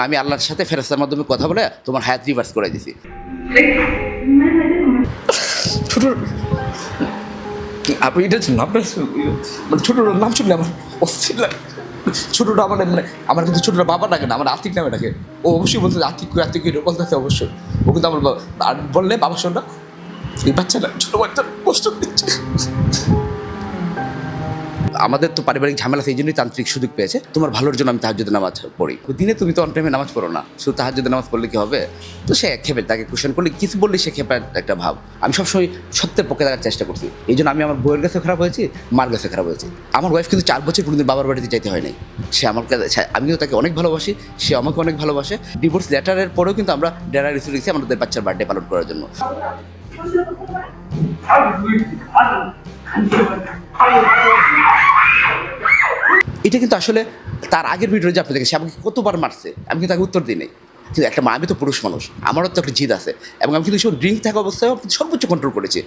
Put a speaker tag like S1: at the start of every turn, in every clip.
S1: আমি আল্লাহর সাথে ফেরেশতার মাধ্যমে কথা বলে তোমার হায়াত রিভার্স করে দিছি।
S2: ছোট আপনি এটা আপনার মানে ছোটোর নাম শুনলে আমার অস্থির লাগে। ছোটোটা আমার মানে আমার কিন্তু ছোটোটা বাবা ডাকে না, আমার আতিক নামে ডাকে। ও অবশ্যই বলতে আতিক আতিক বলতেছে অবশ্যই। ও কিন্তু আমার আর বললে বাবা শোনা এই বাচ্চাটা ছোটো বাচ্চা কষ্ট দিচ্ছে।
S1: আমাদের তো পারিবারিক ঝামেলা, সেই জন্যই তান্ত্রিক সুযোগ পেয়েছে। তোমার ভালোর জন্য আমি তাহাজ্জুদের নামাজ পড়ি। দিনে তুমি তো অন টাইমে নামাজ পড়ো না, শুধু তাহাজ্জুদের নামাজ পড়লে কি হবে? তো সে খেপে, তাকে কোশ্চেন করলে কিছু বললে সে খেপে একটা ভাব। আমি সবসময় সত্যের পক্ষে থাকার চেষ্টা করছি। এই জন্য আমি আমার বইয়ের কাছে খারাপ হয়েছি, মার কাছে খারাপ হয়েছি। আমার ওয়াইফ কিন্তু 4 বছর কোনোদিন বাবার বাড়িতে যাইতে হয় নাই। সে আমার কাছে, আমি কিন্তু তাকে অনেক ভালোবাসি, সে আমাকে অনেক ভালোবাসে। ডিভোর্স লেটারের পরেও কিন্তু আমরা ডেরা রিসিভ রেখেছি আমাদের বাচ্চার বার্থডে পালন করার জন্য। এটা কিন্তু আসলে তার আগের ভিডিও যে আপনি দেখেন, সে আমাকে কতবার মারছে, আমি কিন্তু তাকে উত্তর দিই নাই। কিন্তু একটা মা, আমি তো পুরুষ মানুষ, আমারও তো একটা জিদ আছে, এবং আমি কিন্তু সব ড্রিঙ্ক থাকা অবস্থায় সর্বোচ্চ কন্ট্রোল করেছি।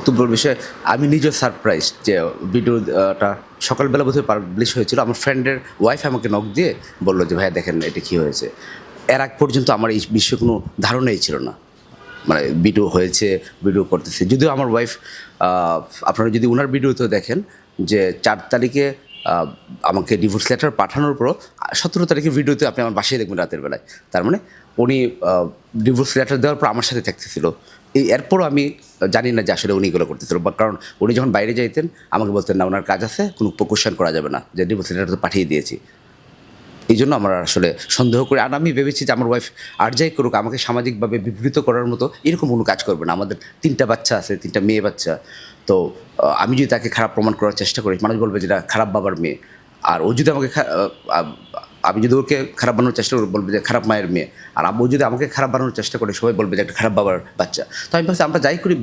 S1: তুব্বর বিষয়ে আমি নিজেও সারপ্রাইজ যে ভিডিওটা সকালবেলা বোধহয় পাবলিশ হয়েছিল। আমার ফ্রেন্ডের ওয়াইফ আমাকে নক দিয়ে বললো যে ভাইয়া দেখেন এটা কী হয়েছে। এর আগ পর্যন্ত আমার এই বিষয়ে কোনো ধারণাই ছিল না, মানে ভিডিও হয়েছে, ভিডিও করতেছে। যদিও আমার ওয়াইফ, আপনারা যদি ওনার ভিডিওতেও দেখেন যে 4 তারিখে আমাকে ডিভোর্স লেটার পাঠানোর পরও 17 তারিখে ভিডিওতে আপনি আমার বাসায় দেখবেন রাতের বেলায়। তার মানে উনি ডিভোর্স লেটার দেওয়ার পর আমার সাথে থাকতেছিল। এরপরও আমি জানি না যে আসলে উনি এগুলো করতেছিল, বা কারণ উনি যখন বাইরে যাইতেন আমাকে বলতেন না ওনার কাজ আছে, কোনো কোশ্চেন করা যাবে না, যে ডিভোর্স লেটার তো পাঠিয়ে দিয়েছি। এই জন্য আমরা আসলে সন্দেহ করি। আর আমি ভেবেছি যে আমার ওয়াইফ আর যাই করুক, আমাকে সামাজিকভাবে বিবৃত করার মতো এরকম কোনো কাজ করবে না। আমাদের 3টা বাচ্চা আছে, 3টা মেয়ে বাচ্চা। তো আমি যদি তাকে খারাপ প্রমাণ করার চেষ্টা করি, মানুষ বলবে যেটা খারাপ বাবার মেয়ে। আর ও যদি আমাকে আমি যদি ওকে খারাপ বানানোর চেষ্টা করি, বলবে যে খারাপ মায়ের মেয়ে। আর ও যদি আমাকে খারাপ বানানোর চেষ্টা করে, সবাই বলবে যে একটা খারাপ বাবার বাচ্চা। তো আমি ভাবছি আমরা যাই করি,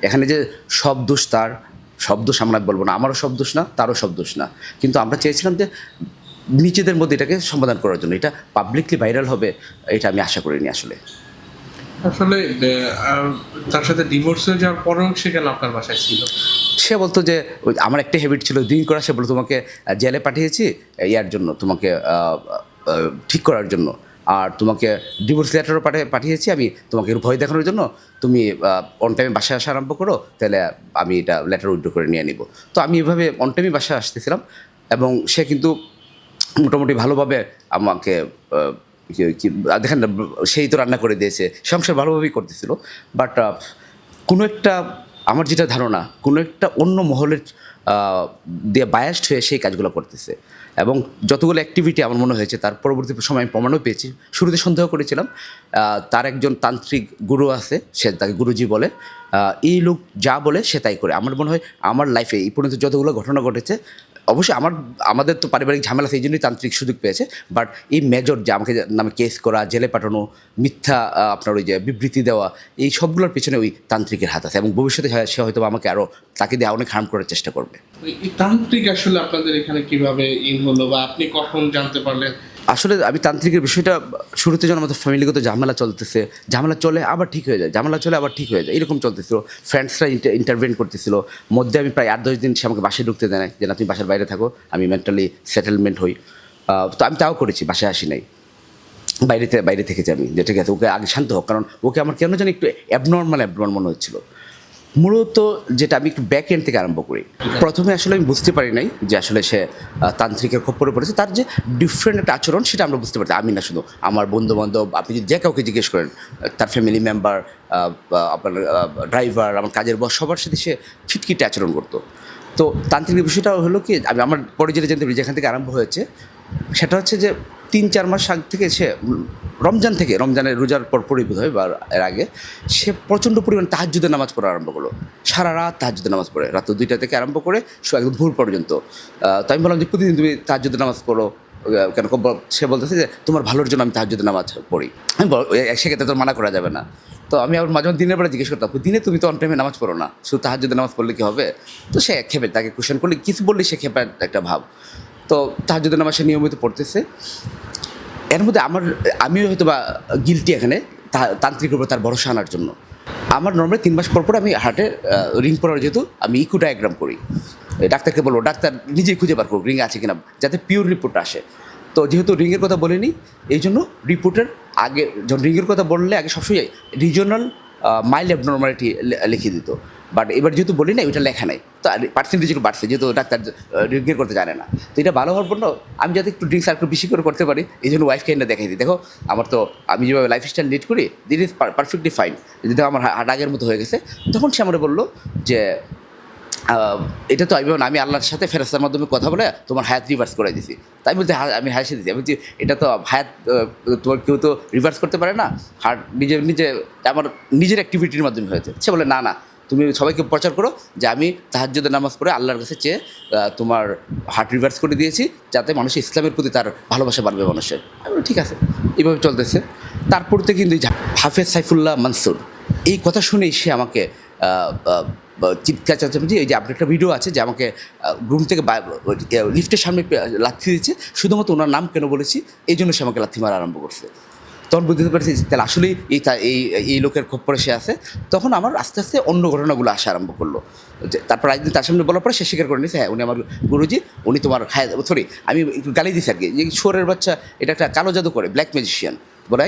S1: এখানে যে সব দোষ তার, সব দোষ আমরা বলবো না, আমারও সব দোষ না, তারও সব দোষ না। কিন্তু আমরা চেয়েছিলাম যে নিজেদের মধ্যে এটাকে সমাধান করার জন্য। এটা পাবলিকলি ভাইরাল হবে এটা আমি আশা করিনি আসলে।
S3: আসলে তার সাথে ডিভোর্স হয়ে যাওয়ার পরেও সে কেন আপনার বাসায় ছিল?
S1: সে বলতো যে আমার একটা হ্যাবিট ছিল ড্রিঙ্ক করা। সে বলতো তোমাকে জেলে পাঠিয়েছি ইয়ার জন্য, তোমাকে ঠিক করার জন্য, আর তোমাকে ডিভোর্স লেটারও পাঠিয়েছি আমি তোমাকে ভয় দেখানোর জন্য। তুমি অন টাইমে বাসায় আসা আরম্ভ করো, তাহলে আমি এটা লেটার উইথড্র করে নিয়ে নিব। তো আমি এভাবে অন টাইমে বাসায় আসতেছিলাম, এবং সে কিন্তু মোটামুটি ভালোভাবে আমাকে দেখেন, সেই তো রান্না করে দিয়েছে, সংসার ভালোভাবেই করতেছিল। বাট কোনো একটা, আমার যেটা ধারণা, কোনো একটা অন্য মহলের দিয়ে বায়াসড হয়ে সেই কাজগুলো করতেছে। এবং যতগুলো অ্যাক্টিভিটি আমার মনে হয়েছে, তার পরবর্তী সময় আমি প্রমাণও পেয়েছি। শুরুতে সন্দেহ করেছিলাম, তার একজন তান্ত্রিক গুরু আছে, সে তাকে গুরুজি বলে। এই লোক যা বলে সে তাই করে। আমার মনে হয় আমার লাইফে এই পর্যন্ত যতগুলো ঘটনা ঘটেছে, অবশ্যই আমাদের তো পারিবারিক ঝামেলা, সেই জন্যই তান্ত্রিক সুযোগ পেয়েছে। বাট এই মেজর যে আমাকে নামে কেস করা, জেলে পাঠানো, মিথ্যা আপনার ওই যে বিবৃতি দেওয়া, এই সবগুলোর পিছনে ওই তান্ত্রিকের হাত আছে। এবং ভবিষ্যতে সে হয়তো আমাকে আরও তাকে দিয়ে অনেক হার্ম করার চেষ্টা করবে।
S3: এই তান্ত্রিক আসলে আপনাদের এখানে কিভাবে হলো, বা আপনি কখন জানতে পারলেন?
S1: আসলে আমি তান্ত্রিকের বিষয়টা শুরুতে যখন আমাদের ফ্যামিলিগত ঝামেলা চলতেছে, ঝামেলা চলে আবার ঠিক হয়ে যায়, ঝামেলা চলে আবার ঠিক হয়ে যায়, এরকম চলতেছিল। ফ্রেন্ডসরা ইন্টারভেন করতেছিল। মধ্যে আমি প্রায় 8-10 দিন সে আমাকে বাসায় ঢুকতে দেয় না, যে আপনি বাসার বাইরে থাকো, আমি মেন্টালি সেটেলমেন্ট হই। তো আমি তাও করেছি, বাসায় আসি নাই, বাইরে থেকেছি আমি, যে ঠিক আছে ওকে আগে শান্ত হোক। কারণ ওকে আমার কেন জানি একটু অ্যাবনর্মাল মনে হচ্ছিল। মূলত যেটা আমি একটু ব্যাক এন্ড থেকে আরম্ভ করি। প্রথমে আসলে আমি বুঝতে পারি নাই যে আসলে সে তান্ত্রিকের খপ্পরে পড়েছে। তার যে ডিফারেন্ট একটা আচরণ, সেটা আমরা বুঝতে পারছি। আমি না, শুধু আমার বন্ধুবান্ধব, আপনি যদি যে কাউকে জিজ্ঞেস করেন, তার ফ্যামিলি মেম্বার, আপনার ড্রাইভার, আমার কাজের বস, সবার সাথে সে খিটখিটে আচরণ করতো। তো তান্ত্রিকের বিষয়টা হলো কি, আমি আমার পরে যেটা জানতে পারি, যেখান থেকে আরম্ভ হয়েছে, সেটা হচ্ছে যে 3-4 মাস আগ থেকে সে রমজানের রোজার পরপরই বোধ হয় বা এর আগে, সে প্রচণ্ড পরিমাণ তাহাজ্জুদের নামাজ পড়া আরম্ভ করলো। সারা রাত তাহাজ্জুদের নামাজ পড়ে, রাত 2টা থেকে আরম্ভ করে একদম ভোর পর্যন্ত। তো আমি বললাম যে প্রতিদিন তুমি তাহাজ্জুদের নামাজ পড়ো কেন? সে বলতেছে যে তোমার ভালোর জন্য আমি তাহাজ্জুদের নামাজ পড়ি। আমি সেক্ষেত্রে তো মানা করা যাবে না। তো আমি আবার মাঝে মাঝে দিনের বেলা জিজ্ঞেস করতাম, দিনে তুমি তো অন টাইমে নামাজ পড়ো না, শুধু তাহাজ্জুদের নামাজ পড়লে কি হবে? তো সে খেপে, তাকে কোশ্চেন করলে কিছু বললে সে খেপে একটা ভাব। তো তাহাজ্জুদের নামাজ সে নিয়মিত পড়তেছে। এর মধ্যে আমিও হয়তো বা গিলটি এখানে তান্ত্রিকের উপর তার ভরসা আনার জন্য। আমার নর্মালি 3 মাস পর পর আমি হার্টে রিং পরার যেহেতু আমি ইকো ডায়াগ্রাম করি, ডাক্তারকে বলবো ডাক্তার নিজেই খুঁজে বার করুক রিং আছে কিনা, যাতে পিওর রিপোর্ট আসে। তো যেহেতু রিংয়ের কথা বলিনি, এই জন্য রিপোর্টের আগে যখন রিংয়ের কথা বললে আগে সবসময় রিজনাল মাইল্ড অ্যাবনর্মালিটি লিখে দিত, বাট এবার যেহেতু বলি না ওইটা লেখা নাই, তো পার্সেন্টেজ একটু বাড়ছে যেহেতু ডাক্তার রিংয়ের করতে জানে না। তো এটা ভালো হওয়ার জন্য আমি যাতে একটু ড্রিঙ্কস আর একটু বেশি করে করতে পারি, এই জন্য ওয়াইফকে এনে দেখাই দিই, দেখো আমার তো আমি যেভাবে লাইফস্টাইল লিড করি দিট ইজ পারফেক্টলি ফাইন, যদি আমার হার্ট আগের মতো হয়ে গেছে। তখন সে আমার বললো যে এটা তো আমি আল্লাহর সাথে ফেরেস্তার মাধ্যমে কথা বলে তোমার হায়াত রিভার্স করে দিছি। তাই বলতে আমি হাসি দিচ্ছি, আমি বলছি এটা তো হায়াত তোমার কেউ তো রিভার্স করতে পারে না, হার্ট নিজে আমার নিজের অ্যাক্টিভিটির মাধ্যমে হয়েছে। সে বলে না তুমি সবাইকে প্রচার করো যে আমি তাহাজ্জুদের নামাজ পড়ে আল্লাহর কাছে চেয়ে তোমার হার্ট রিভার্স করে দিয়েছি, যাতে মানুষের ইসলামের প্রতি তার ভালোবাসা বাড়বে মানুষের। আমি বলি ঠিক আছে, এইভাবে চলতেছে। তারপর থেকে কিন্তু হাফেজ সাইফুল্লাহ মানসুর এই কথা শুনেই সে আমাকে চিৎকার চাচামেচি, এই যে আপনার একটা ভিডিও আছে যে আমাকে রুম থেকে লিফটের সামনে লাথি দিচ্ছে, শুধুমাত্র ওনার নাম কেন বলেছি এই জন্য সে আমাকে লাথি মারা আরম্ভ করছে। তখন বুঝতে পারছি তাহলে আসলেই এই লোকের খপ্পরে সে আছে। তখন আমার আস্তে আস্তে অন্য ঘটনাগুলো আসা আরম্ভ করলো। তারপর একদিন তার সামনে বলার পরে সে স্বীকার করে নিয়েছে, হ্যাঁ উনি আমার গুরুজি, উনি তোমার হ্যাঁ সরি আমি একটু গালি দিছি আর কি, যে শোরের বাচ্চা এটা একটা কালো জাদু করে, ব্ল্যাক ম্যাজিশিয়ান বলে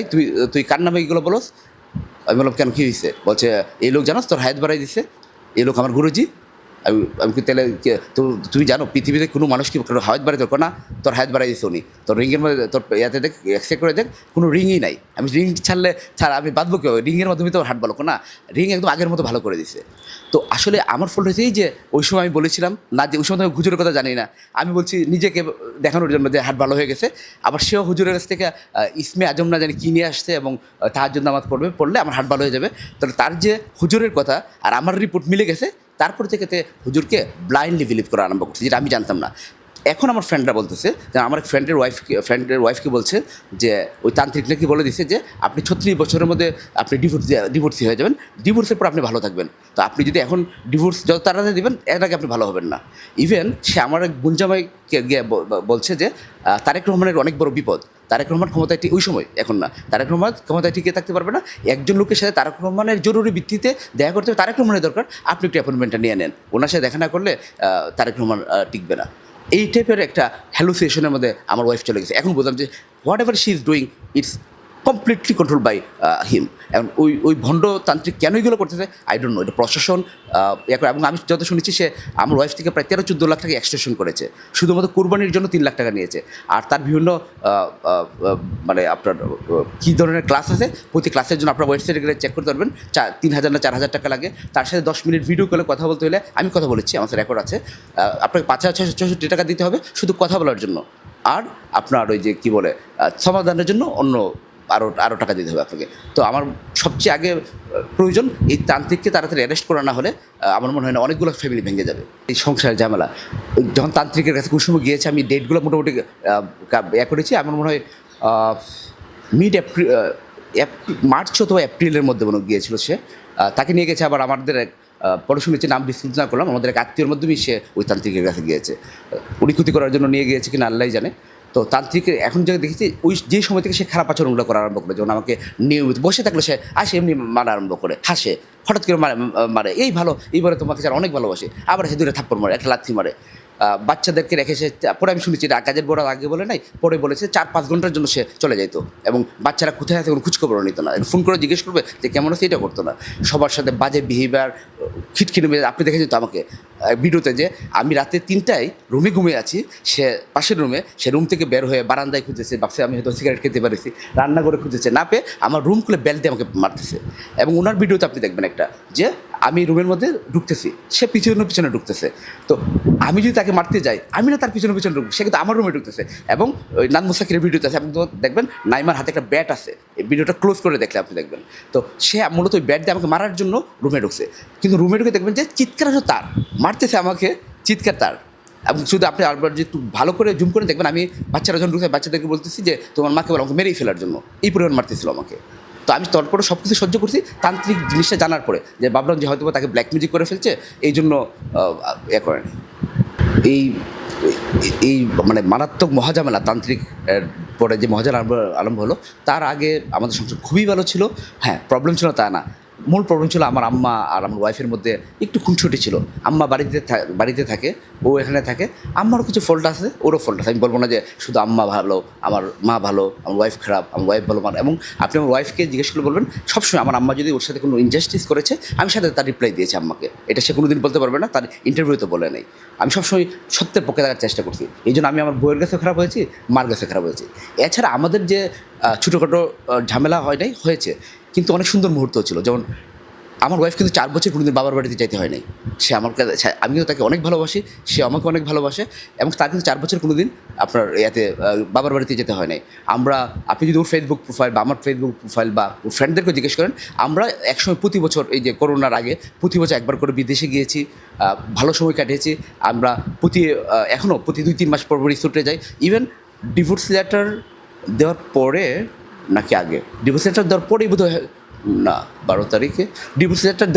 S1: তুই কার নামে এইগুলো বলোস। আমি বললাম কেন কী হয়েছে? বলছে এই লোক জানোস তোর হায়াত বাড়াই দিছে, এই লোক আমার গুরুজি। আমি কি তাহলে তো তুমি জানো পৃথিবীতে কোনো মানুষ কি হায়াত বাড়াই দরকার না, তোর হায়াত বাড়াই দিচ্ছে উনি, তোর রিংয়ের মধ্যে তোর ইয়াতে দেখ এক্সরে করে দেখ কোনো রিংই নাই। আমি রিং ছাড়া আমি বাঁধবো কেউ, রিংয়ের মাধ্যমে তো হার্ট ভালো না, রিং একদম আগের মতো ভালো করে দিছে। তো আসলে আমার ফল হয়েছে এই যে ওই সময় আমি বলেছিলাম না যে ওই সময় আমি হুজুরের কথা জানি না, আমি বলছি নিজেকে দেখানোর জন্য যে হার্ট ভালো হয়ে গেছে। আবার সেও হুজুরের কাছ থেকে ইসমে আজম না জানি কী নিয়ে আসছে এবং তাহাজ্জুদ নামাজ পড়লে আমার হার্ট ভালো হয়ে যাবে। তাহলে তার যে হুজুরের কথা আর আমার রিপোর্ট মিলে গেছে, তারপর থেকে হুজুরকে ব্লাইন্ডলি বিলিভ করা আরম্ভ করছে, যেটা আমি জানতাম না। এখন আমার ফ্রেন্ডরা বলতেছে যে আমার ফ্রেন্ডের ওয়াইফকে বলছে যে ওই তান্ত্রিক নাকি বলে দিচ্ছে যে আপনি 36 বছরের মধ্যে আপনি ডিভোর্সি হয়ে যাবেন, ডিভোর্সের পর আপনি ভালো থাকবেন। তো আপনি যদি এখন ডিভোর্স যত তাড়াতাড়ি দেবেন এর আগে আপনি ভালো হবেন না। ইভেন সে আমার এক গুঞ্জামাইকে গিয়ে বলছে যে তারেক রহমানের অনেক বড় বিপদ, তারেক রহমান ক্ষমতায় ওই সময় এখন না, তারেক রহমান ক্ষমতায় টিকে থাকতে পারবে না, একজন লোকের সাথে তারেক রহমানের জরুরি ভিত্তিতে দেখা করতে হবে, তারেক রহমানের দরকার, আপনি একটু অ্যাপয়েন্টমেন্টটা নিয়ে নেন, ওনার সাথে দেখা না করলে তারেক রহমান টিকবে না। এই টাইপের একটা হ্যালুসিনেশনের মধ্যে আমার ওয়াইফ চলে গেছে। এখন বললাম যে whatever she is doing it's completely control by him. এখন ওই ভণ্ড তান্ত্রিক কেন এগুলো করতেছে আই ডোন্ট নো, এটা প্রশাসন এবং আমি যত শুনেছি সে আমার ওয়াইফ থেকে প্রায় 13-14 লাখ টাকা এক্সটেনশন করেছে, শুধুমাত্র কোরবানির জন্য 3 লাখ টাকা নিয়েছে। আর তার বিভিন্ন মানে আপনার কী ধরনের ক্লাস আছে, প্রতি ক্লাসের জন্য আপনার ওয়েবসাইটে গেলে চেক করতে পারবেন, 3,000 না 4,000 টাকা লাগে। তার সাথে 10 মিনিট ভিডিও কলে কথা বলতে হলে আমি কথা বলেছি, আমার রেকর্ড আছে, আপনাকে 5,664 টাকা দিতে হবে শুধু কথা বলার জন্য। আর আপনার ওই যে কী বলে সমাধানের জন্য অন্য আরও টাকা দিতে হবে আপনাকে। তো আমার সবচেয়ে আগে প্রয়োজন এই তান্ত্রিককে তাড়াতাড়ি অ্যারেস্ট করা না হলে আমার মনে হয় না অনেকগুলো ফ্যামিলি ভেঙে যাবে। এই সংসারের ঝামেলা যখন তান্ত্রিকের কাছে কোন সময় গিয়েছে, আমি ডেটগুলো মোটামুটি করেছি, আমার মনে হয় মিড এপ্রিল মার্চ অথবা এপ্রিলের মধ্যে মনে গিয়েছিল সে, তাকে নিয়ে গেছে। আবার আমাদের এক পরে শুনেছি, নাম ডিসক্লোজ না করলাম, আমাদের এক আত্মীয়র মাধ্যমেই সে ওই তান্ত্রিকের কাছে গিয়েছে, উনি ক্ষতি করার জন্য নিয়ে গিয়েছে কিনা আল্লাহই জানে। তো তান্ত্রিকের এখন যে দেখেছি ওই যেই সময় থেকে সে খারাপ আচরণগুলো করা আরম্ভ করে, যেমন আমাকে নিয়মিত বসে থাকলে সে আসে এমনি মারা আরম্ভ করে, হাসে, হঠাৎ করে মারে এই ভালো এইবারে তোমাকে যারা অনেক ভালোবাসে, আবার সে দূরে থাপ্পড় মারে, একটা লাথি মারে। বাচ্চাদেরকে রেখে সে পরে আমি শুনেছি কাজের বড় আগে বলে নাই, পরে বলেছে 4-5 ঘন্টার জন্য সে চলে যেত এবং বাচ্চারা কোথায় আছে কোনো খোঁজখবরও নিত না, ফোন করে জিজ্ঞেস করবে যে কেমন আছে এটা করতো না। সবার সাথে বাজে বিহেভিয়ার, খিটখিটে মেয়ে। আপনি দেখেছেন তো আমাকে ভিডিওতে যে আমি রাতে 3টায় রুমে ঘুমিয়ে আছি, সে পাশের রুমে, সে রুম থেকে বের হয়ে বারান্দায় খুঁজেছে, ভাবছে আমি হয়তো সিগারেট খেতে পারেছি, রান্না করে খুঁজেছে, না পেয়ে আমার রুম খুলে বেল দিয়ে আমাকে মারতেছে। এবং ওনার ভিডিওতে আপনি দেখবেন একটা যে আমি রুমের মধ্যে ঢুকতেছি, সে পিছনে ঢুকতেছে। তো আমি যদি তাকে মারতে যাই, আমি না তার পিছনে ঢুকবো, সে কিন্তু আমার রুমে ঢুকতেছে। এবং ওই নান মুসাকিরের ভিডিওতে আছে, আপনি তো দেখবেন নাইমার হাতে একটা ব্যাট আছে, এই ভিডিওটা ক্লোজ করে দেখলে আপনি দেখবেন। তো সে মূলত ওই ব্যাট দিয়ে আমাকে মারার জন্য রুমে ঢুকছে, কিন্তু রুমে ঢুকে দেখবেন যে চিৎকার হচ্ছে তার, মারতেছে আমাকে, চিৎকার তার। এবং শুধু আপনি আবার যে একটু ভালো করে জুম করে দেখবেন, আমি বাচ্চারা যখন ঢুকছে বাচ্চাদেরকে বলতেছি যে তোমার মাকে বলো আমাকে মেরেই ফেলার জন্য, এই পরিমাণ মারতেছিল আমাকে। তো আমি তারপরে সব কিছু সহ্য করছি তান্ত্রিক জিনিসটা জানার পরে, যে ভাবলাম যে হয়তো তাকে ব্ল্যাক মিউজিক করে ফেলছে, এই জন্য করেন। এই মানে মারাত্মক মহাঝামেলা তান্ত্রিক পরে যে মহাজার আরম্ভ হলো, তার আগে আমাদের সংসার খুবই ভালো ছিল। হ্যাঁ, প্রবলেম ছিল তা না, মূল প্রবলেম ছিল আমার আম্মা আর আমার ওয়াইফের মধ্যে একটু খুনসুটি ছিল। আম্মা বাড়িতে থাকে, ও এখানে থাকে। আম্মারও কিছু ফল্ট আছে, ওরও ফল্ট আছে। আমি বলবো না যে শুধু আম্মা ভালো, আমার মা ভালো, আমার ওয়াইফ খারাপ, আমার ওয়াইফ ভালো। এবং আপনি আমার ওয়াইফকে জিজ্ঞেস করে বলবেন সবসময় আমার আম্মা যদি ওর সাথে কোনো ইনজাস্টিস করেছে, আমি সাথে তার রিপ্লাই দিয়েছি আম্মাকে। এটা সে কোনোদিন বলতে পারবে না, তার ইন্টারভিউতে বলে নেই। আমি সবসময় সত্যের পক্ষে থাকার চেষ্টা করছি। এই জন্য আমি আমার বইয়ের কাছে খারাপ হয়েছি, মার কাছে খারাপ হয়েছি। এছাড়া আমাদের যে ছোটোখাটো ঝামেলা হয়েছে, কিন্তু অনেক সুন্দর মুহূর্ত ছিল। যেমন আমার ওয়াইফ কিন্তু 4 বছর কোনোদিন বাবার বাড়িতে যাইতে হয় নাই। সে আমার কাছে, আমিও তাকে অনেক ভালোবাসি, সে আমাকে অনেক ভালোবাসে, এবং তার কিন্তু 4 বছর কোনোদিন আপনার বাবার বাড়িতে যেতে হয় নাই। আপনি যদি ওর ফেসবুক প্রোফাইল বা আমার ফেসবুক প্রোফাইল বা ওর ফ্রেন্ডদেরকে জিজ্ঞেস করেন, আমরা একসময় প্রতি বছর, এই যে করোনার আগে প্রতি বছর একবার করে বিদেশে গিয়েছি, ভালো সময় কাটিয়েছি। আমরা এখনও প্রতি 2-3 মাস পর রিসোর্টে যাই। ইভেন ডিভোর্স লেটার দেওয়ার পরে নাকি আগে, ডিভোর্স লেটার দেওয়ার পরেই বোধহয়, না 12 তারিখে ডিভোর্স লেটার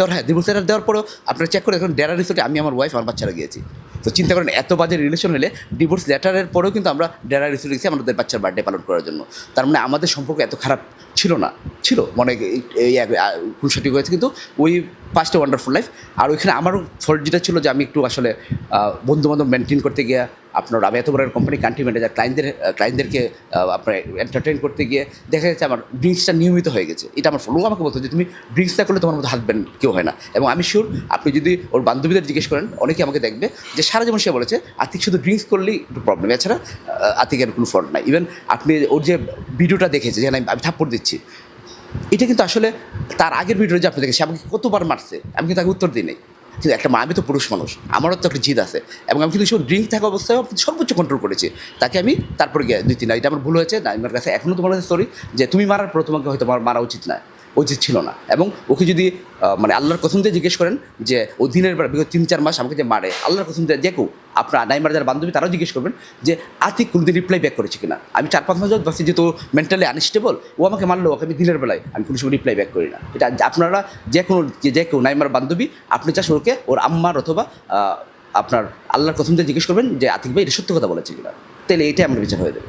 S1: দেওয়ার পরেও আপনারা চেক করে দেখুন, ডেরা রিসোর্টে আমি, আমার ওয়াইফ, আমার বাচ্চারা গিয়েছি। তো চিন্তা করেন, এত বাজে রিলেশন হলে ডিভোর্স লেটারের পরেও কিন্তু আমরা ডেরা রিসোর্টে গেছি আমাদের বাচ্চার বার্থডে পালন করার জন্য। তার মানে আমাদের সম্পর্ক এত খারাপ ছিল না, ছিল মনে এই খুনসুটি হয়েছে, কিন্তু ওই পাস্ট ওয়ান্ডারফুল লাইফ। আর ওইখানে আমারও ফল্ট যেটা ছিল যে আমি একটু আসলে বন্ধুবান্ধব মেনটেন করতে গিয়ে, আমি এত বড় কোম্পানি কান্ট্রি ম্যানেজার, ক্লায়েন্টদেরকে আপনার এন্টারটেইন করতে গিয়ে দেখা যাচ্ছে আমার ড্রিঙ্কসটা নিয়মিত হয়ে গেছে। এটা আমার ফলো আমাকে বলতো যে তুমি ড্রিঙ্কসটা করলে তোমার মতো হাসবেন্ড কেউ হয় না। এবং আমি শিওর, আপনি যদি ওর বান্ধবীদের জিজ্ঞেস করেন, অনেকে আমাকে দেখবে যে সারা জীবন সে বলেছে আতিক শুধু ড্রিঙ্কস করলেই একটু প্রবলেম, এছাড়া আতিকের কোনো ফল্ট নাই। ইভেন আপনি ওর যে ভিডিওটা দেখেছে, যে আমি থাপ্পড় দিচ্ছি, এটা কিন্তু আসলে তার আগের ভিডিও যে আপনি দেখেন, সে আমাকে কতবার মারছে, আমি কিন্তু তাকে উত্তর দিই নাই। কিন্তু আমি তো পুরুষ মানুষ, আমারও তো একটা জিদ আছে, এবং আমি কিন্তু ড্রিঙ্ক থাকা অবস্থায় সর্বোচ্চ কন্ট্রোল করেছি। তাকে আমি তারপরে গিয়ে 2-3, এটা আমার ভুল হয়েছে, আমার কাছে এখনও তোমার কাছে সরি, যে তুমি মারার পর তোমাকে হয়তো মারা উচিত ছিল না। এবং ওকে যদি আল্লাহর কসম দিয়ে জিজ্ঞেস করেন, যে ও দিনের বেলা বিগত 3-4 মাস আমাকে যে মারে, আল্লাহর কসম দিয়ে যে কেউ, আপনার নাইমার যারা বান্ধবী, তারাও জিজ্ঞেস করবেন যে আতিক কোনোদিন রিপ্লাই ব্যাক করেছে কিনা। আমি 4-5 মাস ভাবছি যে তো মেন্টালি আনস্টেবল, ও আমাকে মারলো, ওকে আমি দিনের বেলায় আমি কোনো সময় রিপ্লাই ব্যাক করি না। এটা আপনারা যে কেউ নাইমার বান্ধবী, আপনি চাষ ওকে ওর আম্মার অথবা আপনার আল্লাহর কসম দিয়ে জিজ্ঞেস করবেন যে আতিক ভাই এটা সত্য কথা বলেছে কিনা, তাহলে এইটাই আমার বিচার হয়ে যাবে।